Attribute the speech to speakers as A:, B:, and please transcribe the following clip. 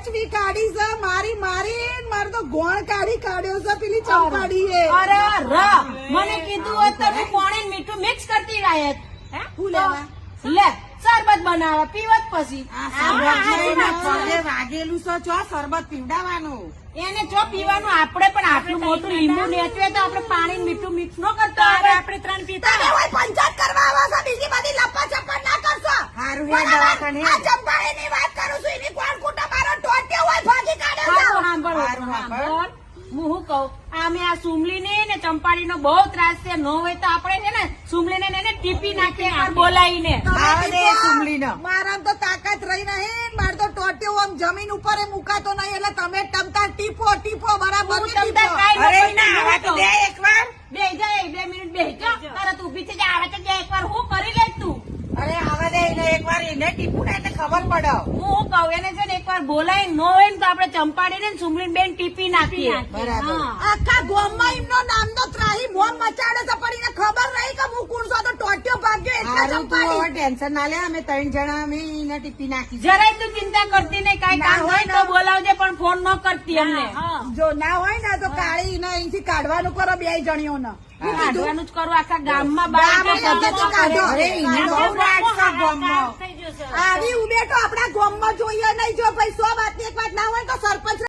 A: વેચવી કાઢી છે મારી મારે તો ગોળ કાઢ્યો છે પેલી ચંપાડીએ.
B: અરે રા મને કીધું હોત તો તું પાણી મીઠું મિક્સ કરતી રાયત.
A: હું લેવા?
B: લે શરબત બનાવે પીવત પછી
A: વાગેલું છે ચો શરબત પીવડાવવાનું.
B: એને જો પીવાનું આપણે પણ આટલું મોટું લીંબુ નેચવે તો આપણે પાણી મીઠું મિક્સ ન કરતો હવે આપણે 3 પીતા
A: પંચાયત કરવા આવો છો બીજી બધી લપા ચપ્પા ના કરશો.
C: હારું હે દવાખાને.
A: આ ચંપાડીની વાત કરું છું એની કોણ કુટા મારો ટોટ્યો હોય ભાગી કાઢ્યો છે.
B: સાંભળ હું શું કહું આમે આ સુમલીને ને ચંપાડીનો બહુ ત્રાસ છે ન હોય તો આપણે છે ને સુમલીને એને ટીપી નાખીએ બોલાવીને.
C: આવે ને સુમલીનો.
A: મારા તો તાકાત રહી નહીં મારે તો ટોટ્યો આમ જમીન ઉપર મુકાતો નહીં એટલે તમે તમતા ટીપો બરાબર
B: હું
A: ટીપો.
B: તમતા કાંઈ
C: અરે
B: નથી
C: ના આવા તો દે એકવાર.
B: બેહી જા 2 મિનિટ બેહી જા તારે તું ઊભી થઈ જા આવે તો જે એકવાર હું કરી લે તું.
C: અરે આવા દે એને એકવાર એને ટીપું ને એટલે ખબર પડે.
B: હું કહું એને છે ને એકવાર બોલાય ન હોય ને તો આપણે ચંપાડીને ને સુમલીને બેન ટીપી નાખીએ.
C: બરાબર.
B: હા.
A: આખા ગામમાં એમનો નામનો ત્રાહી મોમ મચાડે છે પણ એને ખબર નહીં કે હું કોણ છું તો ટોટ્યો ભાગ્યો એટલે
C: હારું તું હવે
A: ચંપાડી.
C: ટેન્શન ના લે અમે 3 જણા અમે એને ટીપી નાખી.
B: જરાય તું ચિંતા કરતી નહીં કાંઈ કામ હોય તો બોલાવજે પણ ફોન ન કરતી અમને.
A: જો ના હોય ને તો કાળી ને અહીંથી કાઢવાનું કરો 2 જણીઓને.
B: હું કાઢવાનું જ કરું આખા ગામમાં બહાર
A: ગામમાં બધે કાઢો.
C: અરે એને બહુ રાગ છે ગામમાં.
A: આવી ઉમેટો આપણા ગામમાં જોઈએ નહીં જો ભાઈ 100 વાતની એક વાત ના હોય તો સરપંચ